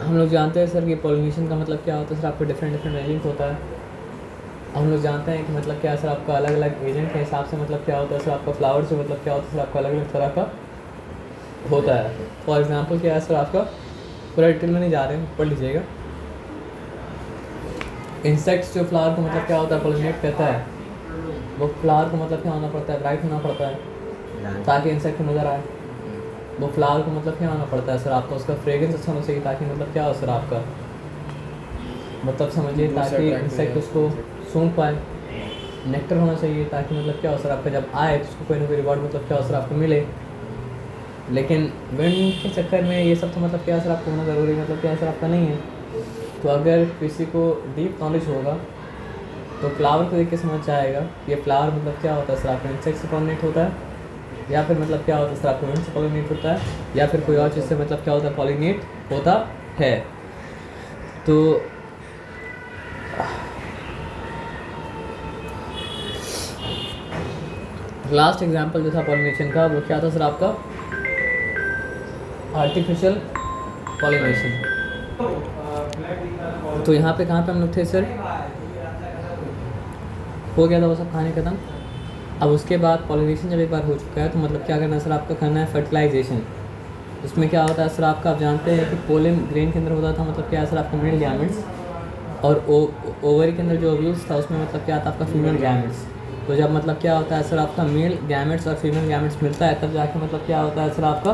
हम लोग जानते हैं सर कि पॉलिनेशन का मतलब क्या होता है सर, आपको डिफरेंट डिफरेंट एजेंट होता है। हम लोग जानते हैं कि मतलब क्या सर, आपका अलग अलग एजेंट के हिसाब से मतलब क्या होता है सर, आपका फ्लावर से मतलब क्या होता है सर, आपका अलग अलग तरह का होता है। फॉर एग्जांपल क्या है सर, आपका पूरा डिटेल में नहीं जा रहे हैं, पढ़ लीजिएगा। इंसेक्ट्स जो फ्लावर को मतलब क्या होता है पॉलिनेट करता है, वो फ्लावर को मतलब क्या होना पड़ता है, ब्राइट होना पड़ता है ताकि इंसेक्ट नज़र आए। वो फ्लावर को मतलब क्या होना पड़ता है सर, आपको उसका फ्रेग्रेंस अच्छा होना चाहिए ताकि मतलब क्या हो सर, आपका मतलब समझिए ताकि इंसेक्ट उसको सूंघ पाए। नेक्टर होना चाहिए ताकि मतलब क्या हो सर, आपका जब आए तो उसको कोई ना कोई रिवॉर्ड मतलब क्या हो सर आपको मिले। लेकिन विंड के चक्कर में ये सब तो मतलब क्या सर आपको होना ज़रूरी मतलब क्या सर आपका नहीं है। तो अगर किसी को डीप नॉलेज होगा तो फ्लावर को देख के समझ जाएगा ये फ्लावर मतलब क्या होता है सर, आपका इंसेक्ट से पॉलिनेट होता है, या फिर मतलब क्या होता है सर, आपका विंड से पॉलिनेट होता है, या फिर कोई और चीज़ से मतलब क्या होता है पॉलिनेट होता है। तो लास्ट एग्जांपल जो था पॉलिनेशन का वो क्या था सर, आपका आर्टिफिशियल पॉलिनेशन। तो यहाँ पे कहाँ पे हम लोग थे सर, हो गया था वो सब कहानी खत्म। अब उसके बाद पॉलिनेशन जब एक बार हो चुका है तो मतलब क्या करना है सर, आपका करना है फर्टिलाइजेशन। उसमें क्या होता है सर, आपका आप जानते हैं कि पोलन ग्रेन के अंदर होता था मतलब क्या है सर, आपका मेल गैमेट्स, और ओवरी के अंदर जो ओव्यूल्स था उसमें मतलब क्या था आपका फीमेल गैमेट्स। तो जब मतलब क्या होता है सर, आपका मेल गैमेट्स और फीमेल गैमेट्स मिलता है तब जाके मतलब क्या होता है सर, आपका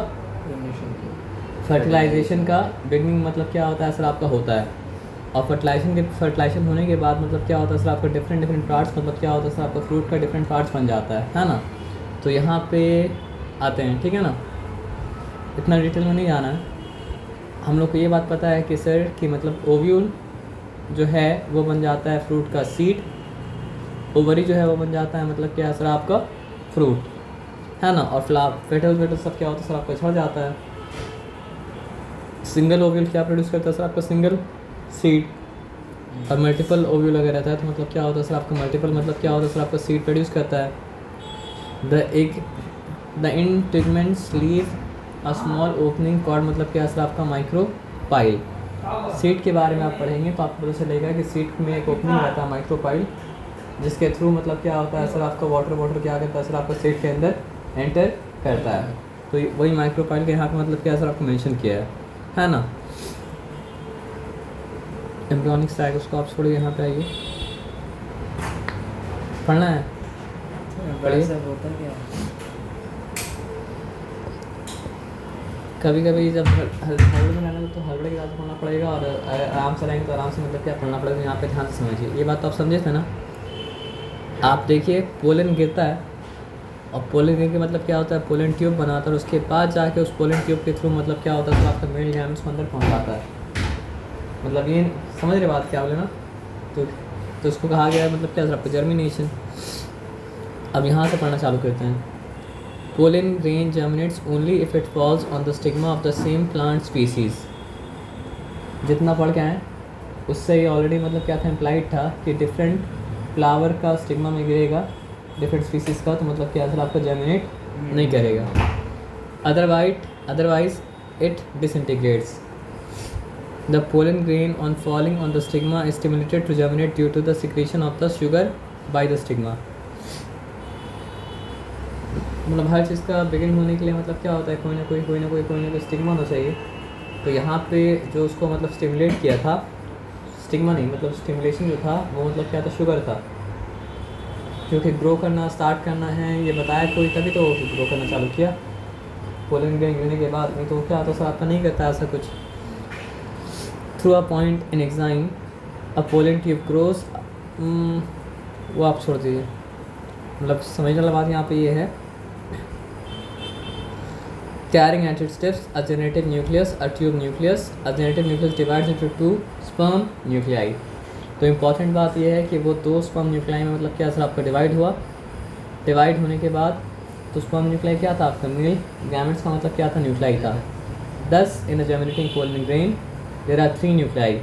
फर्टिलाइजेशन का बिगनिंग मतलब क्या होता है सर, आपका होता है। और फर्टिलाइजेशन होने के बाद मतलब क्या होता है सर, आपका डिफरेंट डिफरेंट पार्ट्स मतलब क्या होता है सर, आपका फ्रूट का डिफरेंट पार्ट्स बन जाता है ना। तो यहाँ पे आते हैं, ठीक है ना, इतना डिटेल में नहीं जाना है। हम लोग को ये बात पता है कि सर कि मतलब ओव्यूल जो है वो बन जाता है फ्रूट का सीड, ओवरी जो है वो बन जाता है मतलब क्या है सर, आपका फ्रूट, है ना। और फ्लावर पेटल सब क्या होता है सर, आपका झड़ जाता है। सिंगल ओव्यूल क्या प्रोड्यूस करता है सर, आपका सिंगल सीड। और मल्टीपल ओव्यूल अगर रहता है तो मतलब क्या होता है सर, आपका मल्टीपल मतलब क्या होता है सर, आपका सीड प्रोड्यूस करता है। The integuments leave a small opening called मतलब क्या सर, आपका माइक्रोपाइल। सीड के बारे में आप पढ़ेंगे तो आपको पता चलेगा कि सीड में एक ओपनिंग रहता है माइक्रोपाइल, जिसके थ्रू मतलब क्या होता है सर, आपका वाटर क्या करता है सर, आपका सीड के अंदर एंटर करता है। तो वही माइक्रोपाइल के यहाँ पे मतलब क्या सर आपको मेंशन किया है ना। एम्ब्रियोनिक सैक उसको आप छोड़िए, यहाँ पे आइए, पढ़ना है पढ़िए। कभी कभी जब हड़बड़ी में रहना तो हड़बड़ी के साथ पढ़ना पड़ेगा, और आराम से रहेंगे तो आराम से मतलब क्या पढ़ना पड़ेगा। यहाँ पे ध्यान से समझिए, ये बात तो आप समझे थे ना। आप देखिए पोलन गिरता है, और पोलन गिर के मतलब क्या होता है, पोलन ट्यूब बनाता है, और उसके बाद जाके उस पोलन ट्यूब के थ्रू मतलब क्या होता है तो आपका मेल गैमेट्स को अंदर पहुँच जाता है। मतलब ये समझ रहे बात क्या बोले ना। तो उसको कहा गया है मतलब क्या सर, आपका जर्मिनेशन। अब यहाँ से पढ़ना चालू करते हैं। Pollen grain germinates only if it falls on the stigma of the same plant species। जितना पढ़ के आए उससे ये ऑलरेडी मतलब क्या था, इम्प्लाइड था कि डिफरेंट फ्लावर का स्टिग्मा में गिरेगा डिफरेंट स्पीसीज़ का, तो मतलब क्या सर आपका जर्मिनेट नहीं करेगा। Otherwise it disintegrates. The pollen grain on falling on the stigma is stimulated to germinate due to the secretion of the sugar by the stigma. मतलब हर चीज़ का बिगिन होने के लिए मतलब क्या होता है, कोई ना कोई स्टिग्मा होना चाहिए। तो यहाँ पे जो उसको मतलब स्टिमुलेट किया था, स्टिग्मा नहीं मतलब स्टिमुलेशन जो था वो मतलब क्या था, शुगर था। क्योंकि ग्रो करना स्टार्ट करना है ये बताया कोई, तभी तो ग्रो करना चालू किया पोलन ग्रेन गिरने के बाद। नहीं तो क्या होता सर, आपका नहीं करता ऐसा कुछ। Through a point in exine a pollen tube grows, वो आप छोड़ दीजिए। मतलब समझने वाला बात यहाँ पे ये है, carrying at its tips a generative nucleus, a tube nucleus. A generative nucleus divides into two sperm nuclei। तो इम्पॉर्टेंट बात यह है कि वो दो स्पर्म न्यूक्लियाई में मतलब क्या सर आपका डिवाइड हुआ। डिवाइड होने के बाद तो स्पर्म न्यूक्लियाई क्या था आपका, मेल गैमेट्स का मतलब क्या था, न्यूक्लियाई था। Thus in the germinating pollen grain there are 3 nuclei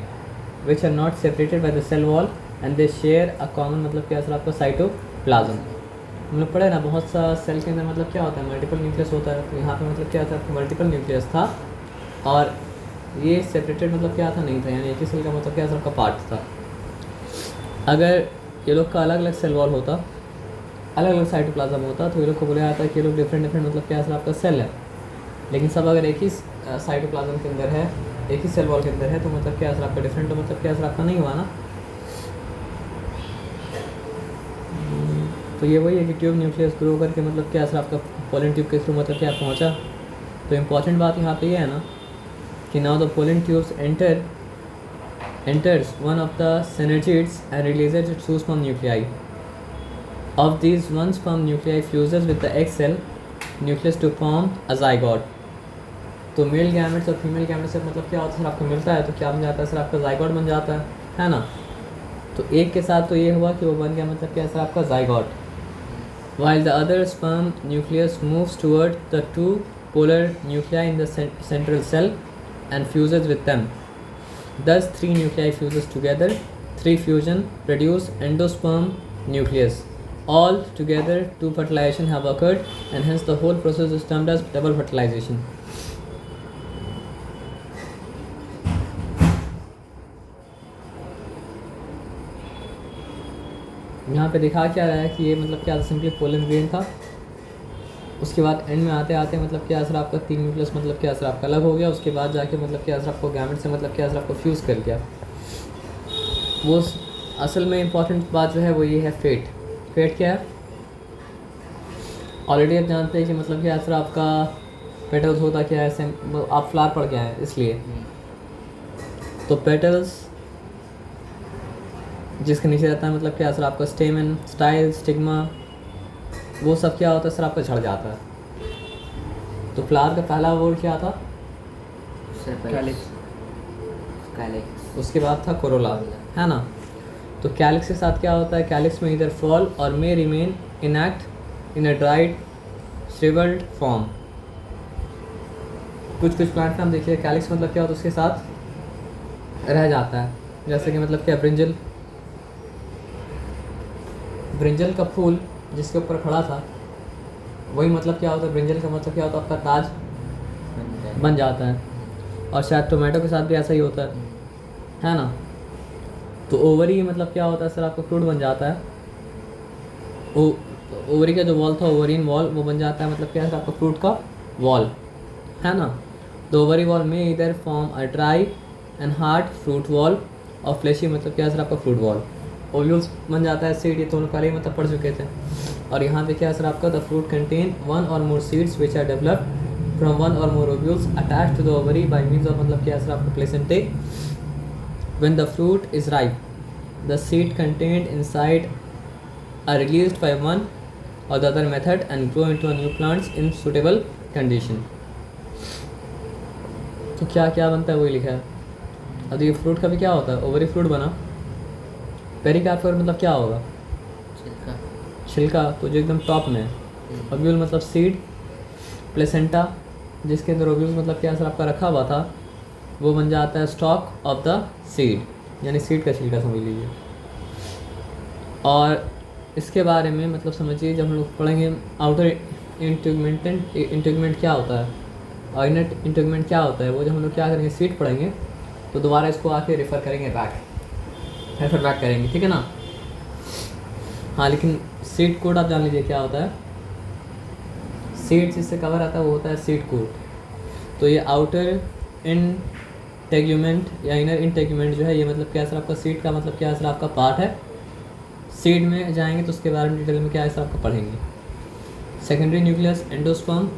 which are not separated by the cell wall and they share a common मतलब क्या सर आपका साइटोप्लाज्म। हम लोग पढ़े ना बहुत सा सेल के अंदर मतलब क्या होता है, मल्टीपल न्यूक्लियस होता है। तो यहाँ पे मतलब क्या था, मल्टीपल न्यूक्लियस था, और ये सेपरेटेड मतलब क्या था, नहीं था, यानी एक ही सेल का मतलब क्या सबका पार्ट था। अगर ये लोग का अलग अलग सेल वॉल होता, अलग अलग साइटोप्लाज्म होता, तो ये लोग को बोला जाता है कि ये लोग डिफरेंट डिफरेंट मतलब क्या सर आपका सेल है। लेकिन सब अगर एक ही साइटोप्लाज्म के अंदर है, एक ही सेल वॉल के अंदर है, तो मतलब क्या सर आपका डिफरेंट, तो मतलब क्या सर आपका नहीं हुआ ना। तो ये वही है कि ट्यूब न्यूक्लियस ग्रो करके मतलब क्या सर आपका पोलन ट्यूब के थ्रू मतलब क्या पहुंचा। तो इम्पॉर्टेंट बात यहाँ पे ये है ना कि now the pollen tubes enters one of the synergids and releases its two sperm nuclei. Of these, one sperm nuclei fuses with the egg cell nucleus to form a zygote. तो male gametes और female gametes से मतलब क्या होता है sir आपको मिलता है, तो क्या बन जाता है सर आपका जाइगोट बन जाता है ना। तो एक के साथ तो ये हुआ कि वो बन गया मतलब क्या सर आपका zygote, while the other sperm nucleus moves toward the two polar nuclei in the central cell and fuses with them. Thus, 3 nuclei fuses together. 3 fusion produce endosperm nucleus. All together, 2 fertilization have occurred, and hence the whole process is termed as double fertilization. यहाँ पे दिखा क्या रहा है कि ये मतलब क्या सिंपली पोलन ग्रेन था। उसके बाद एंड में आते आते मतलब क्या असर आपका 3 न्यूक्लियस मतलब क्या असर आपका अलग हो गया। उसके बाद जाके मतलब क्या असर आपको गैमेट से मतलब क्या असर आपको फ्यूज़ कर गया। वो असल में इम्पॉर्टेंट बात जो है वो ये है फेट। फेट क्या है, ऑलरेडी आप जानते हैं कि मतलब क्या असर आपका पेटल्स होता क्या है, आप फ्लावर पढ़ के आए इसलिए। तो पेटल्स जिसके नीचे रहता है मतलब क्या असर आपका स्टेमन, स्टाइल, स्टिग्मा, वो सब क्या होता है सर आपका झड़ जाता है। तो फ्लावर का पहला वर्ड क्या था, कैलिक्स। उसके बाद था कोरोला, है ना। तो कैलिक्स के साथ क्या होता है, कैलिक्स में इधर फॉल और मे रिमेन इनएक्ट इन अ ड्राइड श्रिवल्ड फॉर्म। कुछ प्लांट में हम देखिए कैलिक्स मतलब क्या होता है उसके साथ रह जाता है, जैसे कि मतलब क्या ब्रिंजल का फूल जिसके ऊपर खड़ा था, वही मतलब क्या होता है, ब्रिंजल का मतलब क्या होता है आपका ताज बन जाता है। और शायद टोमेटो के साथ भी ऐसा ही होता है ना। तो ओवरी मतलब क्या होता है सर आपका फ्रूट बन जाता है। ओवरी का जो वॉल था, ओवरिन वॉल, वो बन जाता है मतलब क्या है आपका फ्रूट का वॉल, है ना। तो ओवरी वॉल में इधर form a dry and hard fruit wall और फ्लेशी मतलब क्या है सर आपका फ्रूट वॉल। ओव्यूल्स बन जाता है सीड, ये दोनों पहले ही मतलब पढ़ चुके थे। और यहाँ पे क्या सर आपका the fruit contain 1 or more seeds which are developed from 1 or more ovules attached to the ovary by means of मतलब क्या सर आपका placenta. When the fruit is ripe the seed contained inside are released by one or the other method and grow into a new plants in suitable condition. तो क्या क्या बनता है वही लिखा है। अब ये फ्रूट का भी क्या होता है, ओवरी फ्रूट बना, पेरिकार्प मतलब क्या होगा, छिलका, तो जो एकदम टॉप में है। ओव्यूल मतलब सीड, प्लेसेंटा जिसके अंदर ओव्यूल मतलब क्या सर आपका रखा हुआ था, वो बन जाता है स्टॉक ऑफ द सीड, यानी सीड का छिलका समझ लीजिए। और इसके बारे में मतलब समझिए जब हम लोग पढ़ेंगे आउटर इंटीग्मेंट क्या होता है और इनर इंटीग्मेंट क्या होता है, वो जब हम लोग क्या करेंगे सीड पढ़ेंगे तो दोबारा इसको आके रेफ़र करेंगे बैक करेंगे, ठीक है ना। हाँ, लेकिन सीड कोट आप जान लीजिए क्या होता है। सीड जिससे कवर आता है वो होता है सीड कोट। तो ये आउटर इंटेग्यूमेंट या इनर इंटेग्यूमेंट जो है ये मतलब क्या सर आपका सीड का मतलब क्या सर आपका पार्ट है। सीड में जाएंगे तो उसके बारे में डिटेल में क्या है सर आपका पढ़ेंगे। सेकेंडरी न्यूक्लियस, एंडोस्पर्म,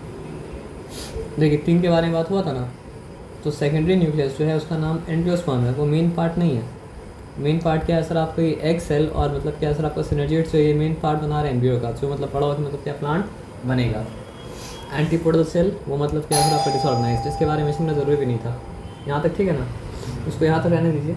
देखिए 3 के बारे में बात हुआ था ना। तो सेकेंडरी न्यूक्लियस जो है उसका नाम एंजियोस्पर्म है, वो मेन पार्ट नहीं है। मेन पार्ट क्या है सर आपका ये एग सेल और मतलब क्या सर आपका सिनर्जिड से ये मेन पार्ट बना रहे हैं एम्ब्रियो का, जो मतलब पड़ा हुआ कि मतलब क्या प्लांट बनेगा। एंटीपोडल सेल वो मतलब क्या सर आपका डिसऑर्गेनाइज्ड, जिसके बारे में इसमें ज़रूरी भी नहीं था यहाँ तक, ठीक है ना। उसको यहाँ तक रहने दीजिए।